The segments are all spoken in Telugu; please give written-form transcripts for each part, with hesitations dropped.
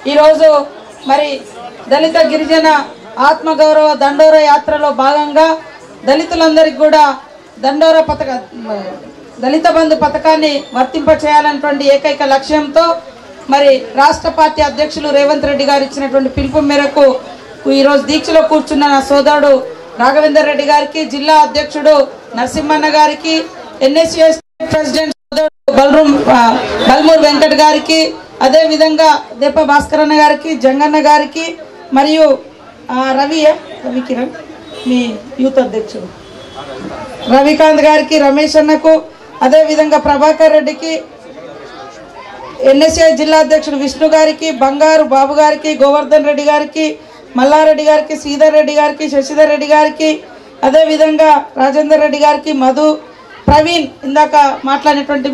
ఈరోజు మరి దళిత గిరిజన ఆత్మగౌరవ దండోర యాత్రలో భాగంగా దళితులందరికీ కూడా దళిత బంధు పథకాన్ని వర్తింపచేయాలన్నటువంటి ఏకైక లక్ష్యంతో మరి రాష్ట్ర పార్టీ అధ్యక్షులు రేవంత్ రెడ్డి గారు ఇచ్చినటువంటి పిలుపు మేరకు ఈరోజు దీక్షలో కూర్చున్న నా సోదరుడు రాఘవేందర్ రెడ్డి గారికి, జిల్లా అధ్యక్షుడు నరసింహన్న గారికి, ఎన్ఎస్యుఎస్ ప్రెసిడెంట్ బల్మూర్ వెంకట్ గారికి, అదే విధంగా దేప భాస్కరన్న గారికి, జంగన్న గారికి, మరియు రవికిరణ్ మీ యూత్ అధ్యక్షుడు రవికాంత్ గారికి, రమేష్ అన్నకు, అదే విధంగా ప్రభాకర్ రెడ్డికి, ఎన్ఎస్ఐ జిల్లా అధ్యక్షుడు విష్ణు గారికి, బంగారు బాబు గారికి, గోవర్ధన్ రెడ్డి గారికి, మల్లారెడ్డి గారికి, శ్రీధర్ రెడ్డి గారికి, శశిధర్ రెడ్డి గారికి, అదే విధంగా రాజేందర్ రెడ్డి గారికి, మధు, ప్రవీణ్ ఇందాక మాట్లాడినటువంటి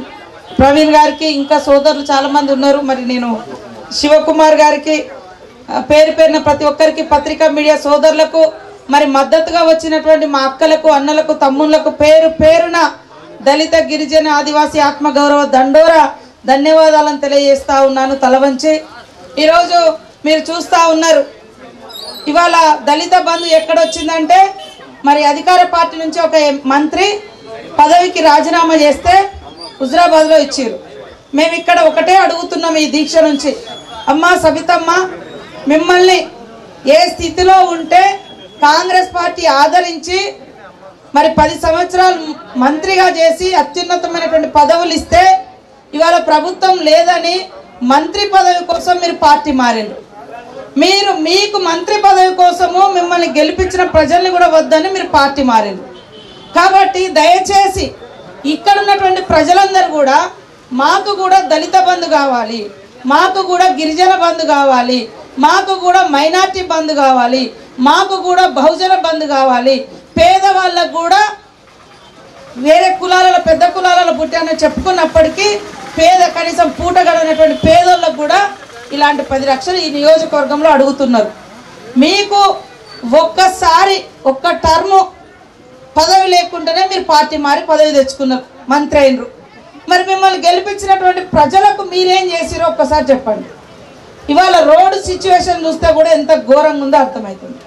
ప్రవీణ్ గారికి, ఇంకా సోదరులు చాలామంది ఉన్నారు. మరి నేను శివకుమార్ గారికి, పేరు పేరున ప్రతి ఒక్కరికి, పత్రికా మీడియా సోదరులకు, మరి మద్దతుగా వచ్చినటువంటి మా అక్కలకు, అన్నలకు, తమ్ముళ్లకు పేరు పేరున దళిత గిరిజన ఆదివాసీ ఆత్మగౌరవ దండోరా ధన్యవాదాలను తెలియజేస్తా ఉన్నాను తలవంచి. ఈరోజు మీరు చూస్తూ ఉన్నారు, ఇవాళ దళిత బంధు ఎక్కడొచ్చిందంటే మరి అధికార పార్టీ నుంచి ఒక మంత్రి పదవికి రాజీనామా చేస్తే హుజరాబాద్లో ఇచ్చారు. మేము ఇక్కడ ఒకటే అడుగుతున్నాం ఈ దీక్ష నుంచి, అమ్మ సబితమ్మ, మిమ్మల్ని ఏ స్థితిలో ఉంటే కాంగ్రెస్ పార్టీ ఆదరించి మరి 10 సంవత్సరాలు మంత్రిగా చేసి అత్యున్నతమైనటువంటి పదవులు ఇస్తే ఇవాళ ప్రభుత్వం లేదని మంత్రి పదవి కోసం మీరు పార్టీ మారిండ్రు. మీకు మంత్రి పదవి కోసము మిమ్మల్ని గెలిపించిన ప్రజల్ని కూడా వద్దని మీరు పార్టీ మారిండ్రు. కాబట్టి దయచేసి ఇక్కడ ఉన్నటువంటి ప్రజలందరూ కూడా మాకు కూడా దళిత బంధు కావాలి, మాకు కూడా గిరిజన బంధు కావాలి, మాకు కూడా మైనార్టీ బంధు కావాలి, మాకు కూడా బహుజన బంధు కావాలి, పేదవాళ్ళకు కూడా వేరే కులాలలో పెద్ద కులాలలో పుట్టానో చెప్పుకున్నప్పటికీ కనీసం పూటగడనటువంటి పేదోళ్ళకు కూడా ఇలాంటి 10 లక్షలు ఈ నియోజకవర్గంలో అడుగుతున్నారు. మీకు ఒక్కసారి ఒక్క టర్ము పదవి లేకుండానే మీరు పార్టీ మారి పదవి తెచ్చుకున్నారు, మంత్రి అయినరు. మరి మిమ్మల్ని గెలిపించినటువంటి ప్రజలకు మీరేం చేసిరో ఒక్కసారి చెప్పండి. ఇవాళ రోడ్డు సిచ్యువేషన్ చూస్తే కూడా ఎంత ఘోరంగా ఉందో అర్థమవుతుంది.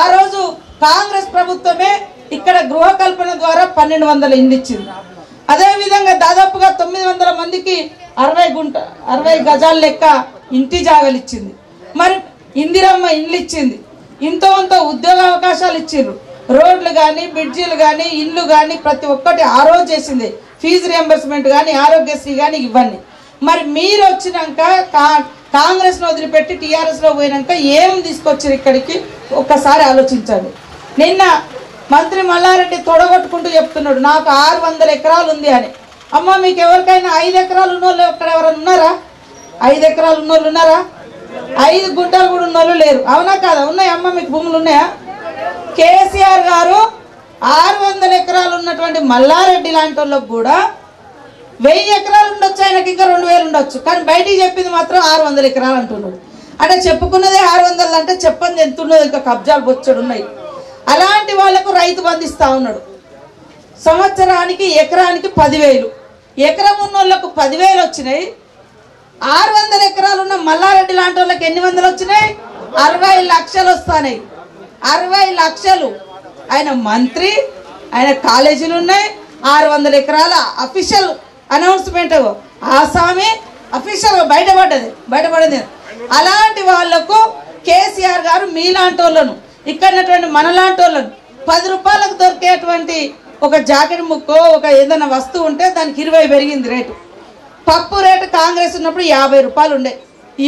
ఆ రోజు కాంగ్రెస్ ప్రభుత్వమే ఇక్కడ గృహ కల్పన ద్వారా 1200 ఇండ్లు ఇచ్చింది. అదేవిధంగా దాదాపుగా 900 మందికి 60 గజాల లెక్క ఇంటి జాగాలు ఇచ్చింది. మరి ఇందిరమ్మ ఇండ్లు ఇచ్చింది, ఇంతో ఉద్యోగ అవకాశాలు ఇచ్చిండ్రు, రోడ్లు కానీ, బ్రిడ్జీలు కానీ, ఇండ్లు కానీ ప్రతి ఒక్కటి ఆ రోజు చేసింది, ఫీజు రియంబర్స్మెంట్ కానీ, ఆరోగ్యశ్రీ కానీ ఇవన్నీ. మరి మీరు వచ్చినాక కాంగ్రెస్ను వదిలిపెట్టి టీఆర్ఎస్లో పోయినాక ఏం తీసుకొచ్చారు ఇక్కడికి ఒక్కసారి ఆలోచించండి. నిన్న మంత్రి మల్లారెడ్డి తొడగొట్టుకుంటూ చెప్తున్నాడు నాకు 600 ఎకరాలు ఉంది అని. అమ్మ మీకు ఎవరికైనా 5 ఎకరాలు ఉన్నోళ్ళు ఎక్కడ ఎవరైనా ఉన్నారా? 5 ఎకరాలు ఉన్నోళ్ళు ఉన్నారా? 5 గుంటలు కూడా ఉన్నోళ్ళు లేరు. అవునా కాదా? ఉన్నాయి అమ్మ, మీకు భూములు ఉన్నాయా? కేసీఆర్ గారు 600 ఎకరాలు ఉన్నటువంటి మల్లారెడ్డి లాంటి వాళ్ళకు కూడా 1000 ఎకరాలు ఉండొచ్చు, ఆయనకి ఇంకా 2000 ఉండొచ్చు, కానీ బయటికి చెప్పింది మాత్రం 600 ఎకరాలు అంటున్నాడు. అంటే చెప్పుకున్నదే 600 అంటే చెప్పండి ఎంత ఉన్నదో, ఇంకా కబ్జాలు బొచ్చడు ఉన్నాయి. అలాంటి వాళ్లకు రైతు బంధిస్తా ఉన్నాడు. సంవత్సరానికి ఎకరానికి 10,000, ఎకరం ఉన్న వాళ్ళకు 10,000 వచ్చినాయి. 600 ఎకరాలు ఉన్న మల్లారెడ్డి లాంటి వాళ్ళకి ఎన్ని వందలు వచ్చినాయి? 60 లక్షలు వస్తాయి. 60 లక్షలు. ఆయన మంత్రి, ఆయన కాలేజీలు ఉన్నాయి. 600 ఎకరాల అఫీషియల్ అనౌన్స్మెంట్ ఆసామి అఫీషియల్గా బయటపడేది. అలాంటి వాళ్లకు కేసీఆర్ గారు మీలాంటి వాళ్ళను, ఇక్కడ మనలాంటి వాళ్ళను 10 రూపాయలకు దొరికేటువంటి ఒక జాకెట్ ముక్కో ఒక ఏదైనా వస్తువు ఉంటే దానికి 20 పెరిగింది రేటు. పప్పు రేటు కాంగ్రెస్ ఉన్నప్పుడు 50 రూపాయలు ఉండే,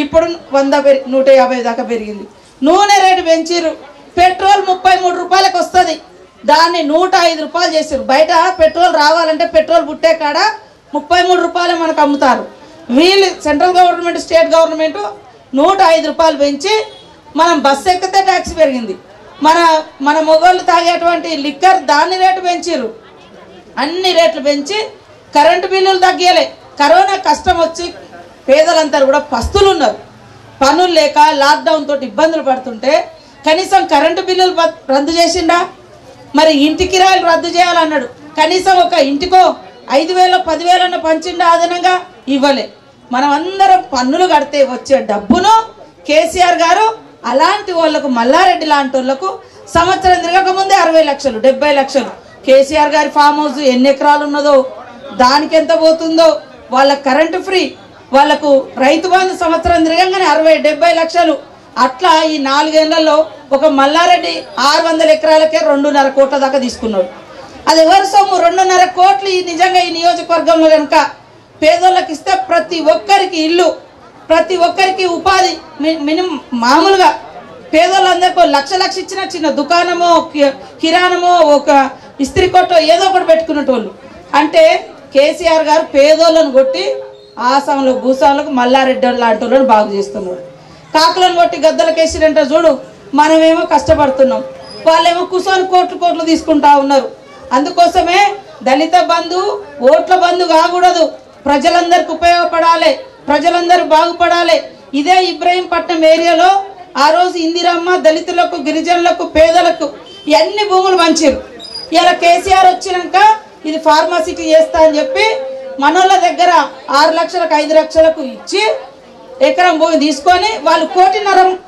ఇప్పుడు 150 దాకా పెరిగింది. నూనె రేటు పెంచిరు. పెట్రోల్ 33 రూపాయలకు వస్తుంది, దాన్ని 105 రూపాయలు చేసారు. బయట పెట్రోల్ రావాలంటే పెట్రోల్ పుట్టే కాడ 33 రూపాయలు మనకు అమ్ముతారు. వీళ్ళు సెంట్రల్ గవర్నమెంట్, స్టేట్ గవర్నమెంట్ 105 రూపాయలు పెంచి మనం బస్సు ఎక్కితే ట్యాక్స్ పెరిగింది. మన మొగోళ్ళు తాగేటువంటి లిక్కర్ దాన్ని రేటు పెంచారు. అన్ని రేట్లు పెంచి కరెంటు బిల్లులు తగ్గియలే. కరోనా కష్టం వచ్చి పేదలంతా కూడా పస్తులు ఉన్నారు, పనులు లేక లాక్డౌన్ తోటి ఇబ్బందులు పడుతుంటే కనీసం కరెంటు బిల్లులు రద్దు చేసిండా? మరి ఇంటి కిరాయిలు రద్దు చేయాలన్నాడు, కనీసం ఒక ఇంటికో 5,000 10,000 పంచిండా? అదనంగా ఇవ్వలే. మనం అందరం పన్నులు కడితే వచ్చే డబ్బును కేసీఆర్ గారు అలాంటి వాళ్ళకు మల్లారెడ్డి లాంటి వాళ్ళకు సంవత్సరం తిరగక ముందే 60 లక్షలు 70 లక్షలు కేసీఆర్ గారి ఫామ్ హౌస్ ఎన్ని ఎకరాలు ఉన్నదో దానికి ఎంత పోతుందో, వాళ్ళ కరెంటు ఫ్రీ, వాళ్ళకు రైతు బంధు సంవత్సరం తిరగంగానే 60-70 లక్షలు. అట్లా ఈ 4 ఏళ్లలో ఒక మల్లారెడ్డి 600 ఎకరాలకే 2.5 కోట్ల దాకా తీసుకున్నాడు. అది ఎవరి సొమ్ము? 2.5 కోట్లు. నిజంగా ఈ నియోజకవర్గంలో కనుక పేదోళ్ళకి ఇస్తే ప్రతి ఒక్కరికి ఇల్లు, ప్రతి ఒక్కరికి ఉపాధి, మినిమం మామూలుగా పేదోళ్ళందరికీ లక్ష ఇచ్చిన చిన్న దుకాణమో కిరాణమో ఒక ఇస్త్రీ కొట్టో ఏదో ఒకటి పెట్టుకునేటోళ్ళు. అంటే కేసీఆర్ గారు పేదోళ్ళను కొట్టి ఆసాంలో భూసాంలకు మల్లారెడ్డి లాంటి వాళ్ళని బాగు చేస్తున్నాడు. కాకులను కొట్టి గద్దలకేసిరంట చూడు. మనమేమో కష్టపడుతున్నాం, వాళ్ళేమో కూర్చొని కోట్లు తీసుకుంటా ఉన్నారు. అందుకోసమే దళిత బంధు ఓట్ల బంధు కాకూడదు. ప్రజలందరికి ఉపయోగపడాలి, ప్రజలందరూ బాగుపడాలి. ఇదే ఇబ్రహీంపట్నం ఏరియాలో ఆ రోజు ఇందిరమ్మ దళితులకు, గిరిజనులకు, పేదలకు ఎన్ని భూములు పంచారు. ఇలా కేసీఆర్ వచ్చినాక ఇది ఫార్మాసిటీ చేస్తా అని చెప్పి మనోళ్ళ దగ్గర 6 లక్షలకు 5 లక్షలకు ఇచ్చి ఎకరం భూమి తీసుకొని వాళ్ళు 1.5 కోటి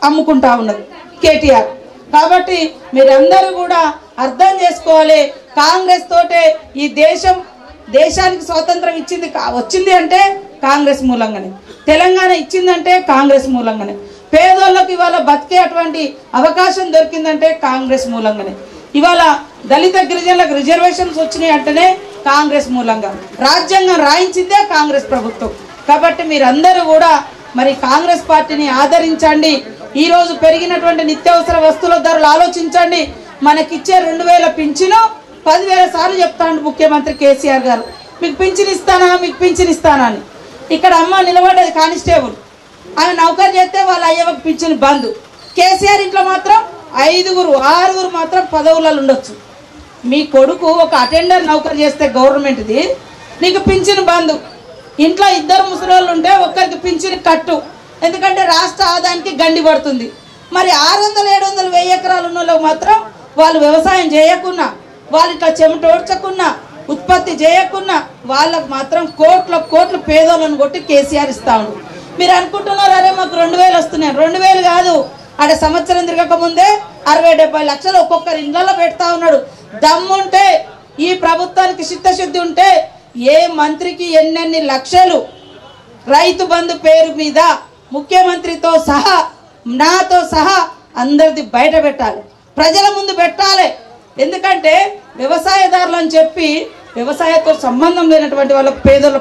అమ్ముకుంటా ఉన్నారు కేటీఆర్. కాబట్టి మీరందరూ కూడా అర్థం చేసుకోవాలి, కాంగ్రెస్ తోటే ఈ దేశానికి స్వాతంత్రం వచ్చింది అంటే కాంగ్రెస్ మూలంగానే, తెలంగాణ ఇచ్చిందంటే కాంగ్రెస్ మూలంగానే, పేదోళ్ళకి ఇవాళ బతికే అటువంటి అవకాశం దొరికిందంటే కాంగ్రెస్ మూలంగానే, ఇవాళ దళిత గిరిజనులకు రిజర్వేషన్స్ వచ్చినాయి అంటేనే కాంగ్రెస్ మూలంగా, రాజ్యాంగం రాయించిందే కాంగ్రెస్ ప్రభుత్వం. కాబట్టి మీరందరూ కూడా మరి కాంగ్రెస్ పార్టీని ఆదరించండి. ఈరోజు పెరిగినటువంటి నిత్యావసర వస్తువుల ధరలు ఆలోచించండి. మనకిచ్చే 2000 పింఛను 10,000 సార్లు చెప్తాడు ముఖ్యమంత్రి కేసీఆర్ గారు, మీకు పింఛన్ ఇస్తానా అని. ఇక్కడ అమ్మ నిలబడేది కానిస్టేబుల్, ఆమె నౌకరు చేస్తే వాళ్ళ అయ్యవకు పింఛన్ బంద్. కేసీఆర్ ఇంట్లో మాత్రం 5-6 మాత్రం పదవులలో ఉండొచ్చు. మీ కొడుకు ఒక అటెండర్ నౌకరు చేస్తే గవర్నమెంట్ది, నీకు పింఛన్ బంద్. ఇంట్లో 2 ముసలోళ్ళు ఉంటే ఒక్కరికి పింఛన్ కట్టు, ఎందుకంటే రాష్ట్ర ఆదాయానికి గండి పడుతుంది. మరి 600-700 1000 ఎకరాలు ఉన్న వాళ్ళకి మాత్రం వాళ్ళు వ్యవసాయం చేయకున్నా, వాళ్ళు ఇట్లా చెమటోడ్చకున్నా, ఉత్పత్తి చేయకున్నా వాళ్ళకు మాత్రం కోట్లు పేదోళ్ళను కొట్టి కేసీఆర్ ఇస్తా ఉండు. మీరు అనుకుంటున్నారు అరే మాకు 2000 వస్తున్నాయి. 2000 కాదు, ఆడ సంవత్సరం తిరగక ముందే 60-70 లక్షలు ఒక్కొక్కరి ఇళ్లలో పెడతా ఉన్నాడు. దమ్ముంటే ఈ ప్రభుత్వానికి చిత్తశుద్ధి ఉంటే ఏ మంత్రికి ఎన్నెన్ని లక్షలు రైతు బంధు పేరు మీద ముఖ్యమంత్రితో సహా నాతో సహా అందరిది బయట పెట్టాలి, ప్రజల ముందు పెట్టాలి. ఎందుకంటే వ్యవసాయదారులు అని చెప్పి వ్యవసాయంతో సంబంధం లేనటువంటి వాళ్ళకు పేదోళ్ళ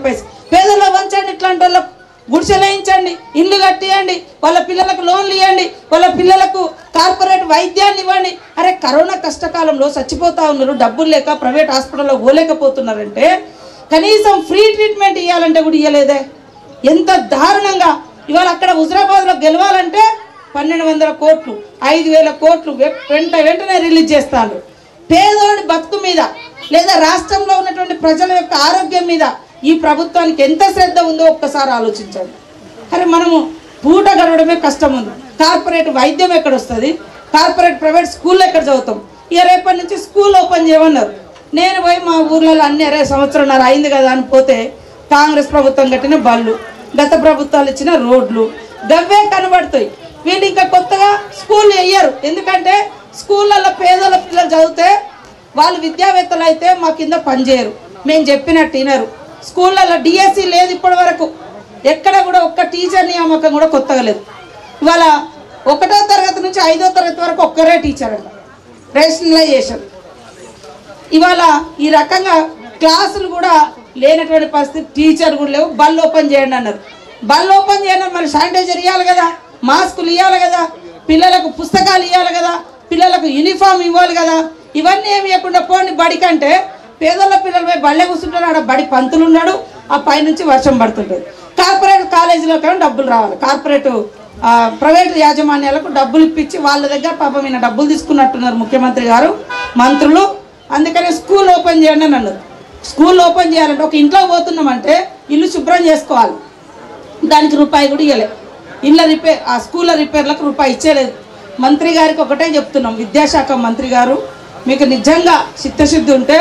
వంచండి, ఇట్లాంటి వాళ్ళకు గుడిసెలేయించండి, ఇల్లు కట్టియండి, వాళ్ళ పిల్లలకు లోన్లు ఇవ్వండి, వాళ్ళ పిల్లలకు కార్పొరేట్ వైద్యాన్ని ఇవ్వండి. అరే కరోనా కష్టకాలంలో చచ్చిపోతా ఉన్నారు, డబ్బులు లేక ప్రైవేట్ హాస్పిటల్లో పోలేకపోతున్నారంటే కనీసం ఫ్రీ ట్రీట్మెంట్ ఇవ్వాలంటే కూడా ఇవ్వలేదే. ఎంత దారుణంగా ఇవాళ అక్కడ హుజరాబాద్లో గెలవాలంటే 1200 కోట్లు 5000 కోట్లు వెంటనే రిలీజ్ చేస్తాను. పేదోడి బతుకు మీద లేదా రాష్ట్రంలో ఉన్నటువంటి ప్రజల యొక్క ఆరోగ్యం మీద ఈ ప్రభుత్వానికి ఎంత శ్రద్ధ ఉందో ఒక్కసారి ఆలోచించండి. అరే మనము పూట గడవడమే కష్టం ఉంది, కార్పొరేట్ వైద్యం ఎక్కడ వస్తుంది, కార్పొరేట్ ప్రైవేట్ స్కూల్లో ఎక్కడ చదువుతాం. ఇక రేపటి నుంచి స్కూల్ ఓపెన్ చేయమన్నారు. నేను పోయి మా ఊర్లలో అన్ని సంవత్సరంన్నర అయింది కదా అని పోతే కాంగ్రెస్ ప్రభుత్వం కట్టిన బళ్ళు, గత ప్రభుత్వాలు ఇచ్చిన రోడ్లు గవ్వే కనబడతాయి. వీళ్ళు ఇంకా కొత్తగా స్కూల్ వేయరు, ఎందుకంటే స్కూళ్ళల్లో పేదల పిల్లలు చదివితే వాళ్ళు విద్యావేత్తలు అయితే మా కింద పనిచేయరు, మేము చెప్పినట్టు వినరు. స్కూళ్ళల్లో డిఎస్సి లేదు ఇప్పటి వరకు, ఎక్కడ కూడా ఒక్క టీచర్ నియామకం కూడా కొత్తగా లేదు. ఇవాళ 1వ తరగతి నుంచి 5వ తరగతి వరకు ఒక్కరే టీచర్ అంట, రేషనలైజేషన్. ఇవాళ ఈ రకంగా క్లాసులు కూడా లేనటువంటి పరిస్థితి, టీచర్ కూడా లేవు. బళ్ళు ఓపెన్ చేయండి అన్నారు. బళ్ళు ఓపెన్ చేయండి, మరి శానిటైజర్ ఇవ్వాలి కదా, మాస్కులు ఇవ్వాలి కదా, పిల్లలకు పుస్తకాలు ఇవ్వాలి కదా, పిల్లలకు యూనిఫామ్ ఇవ్వాలి కదా. ఇవన్నీ ఏమి ఇవ్వకుండా పోండి బడికంటే పేదల పిల్లలు పోయి బళ్ళే కూర్చుంటారు. ఆడ బడి పంతులు ఉన్నాడు, ఆ పైనుంచి వర్షం పడుతుంటుంది. కార్పొరేట్ కాలేజీలోకి డబ్బులు రావాలి, కార్పొరేట్ ప్రైవేట్ యాజమాన్యాలకు డబ్బులు ఇప్పించి వాళ్ళ దగ్గర పాపం ఈయన డబ్బులు తీసుకున్నట్టున్నారు ముఖ్యమంత్రి గారు, మంత్రులు. అందుకనే స్కూల్ ఓపెన్ చేయండి అని అన్నారు. స్కూల్ ఓపెన్ చేయాలంటే ఒక ఇంట్లో పోతున్నామంటే ఇల్లు శుభ్రం చేసుకోవాలి, దానికి రూపాయి కూడా ఇవ్వలేదు. ఇళ్ళ రిపేర్, ఆ స్కూళ్ళ రిపేర్లకు రూపాయి ఇచ్చేలేదు. మంత్రి గారికి ఒకటే చెప్తున్నాం, విద్యాశాఖ మంత్రి గారు మీకు నిజంగా చిత్తశుద్ధి ఉంటే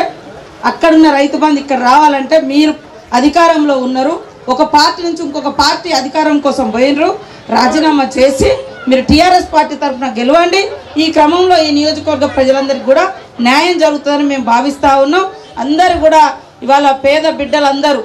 అక్కడున్న రైతు బంధు ఇక్కడ రావాలంటే మీరు అధికారంలో ఉన్నారు, ఒక పార్టీ నుంచి ఇంకొక పార్టీ అధికారం కోసం పోయినరు, రాజీనామా చేసి మీరు టీఆర్ఎస్ పార్టీ తరఫున గెలవండి. ఈ క్రమంలో ఈ నియోజకవర్గ ప్రజలందరికీ కూడా న్యాయం జరుగుతుందని మేము భావిస్తూ ఉన్నాం. అందరూ కూడా ఇవాళ పేద బిడ్డలందరూ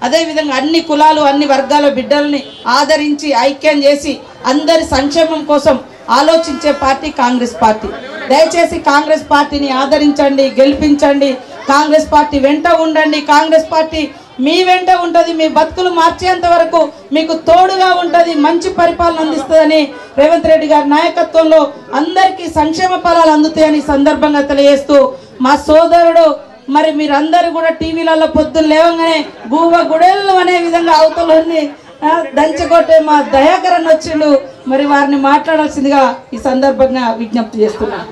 అదేవిధంగా అన్ని కులాలు అన్ని వర్గాల బిడ్డల్ని ఆదరించి ఐక్యం చేసి అందరి సంక్షేమం కోసం ఆలోచించే పార్టీ కాంగ్రెస్ పార్టీ. దయచేసి కాంగ్రెస్ పార్టీని ఆదరించండి, గెలిపించండి. కాంగ్రెస్ పార్టీ వెంట ఉండండి. కాంగ్రెస్ పార్టీ మీ వెంట ఉంటుంది. మీ బతుకులు మార్చేంత వరకు మీకు తోడుగా ఉంటుంది, మంచి పరిపాలన అందిస్తుందని రేవంత్ రెడ్డి గారి నాయకత్వంలో అందరికీ సంక్షేమ ఫలాలు అందుతాయని సందర్భంగా తెలియజేస్తూ మా సోదరుడు మరి మీరందరూ కూడా టీవీలలో పొద్దున్న లేవగానే గూవ గుడెళ్ళు అనే విధంగా అవతలని దంచగొట్టే మా దయాకరణ వచ్చిండు. మరి వారిని మాట్లాడాల్సిందిగా ఈ సందర్భంగా విజ్ఞప్తి చేస్తున్నాను.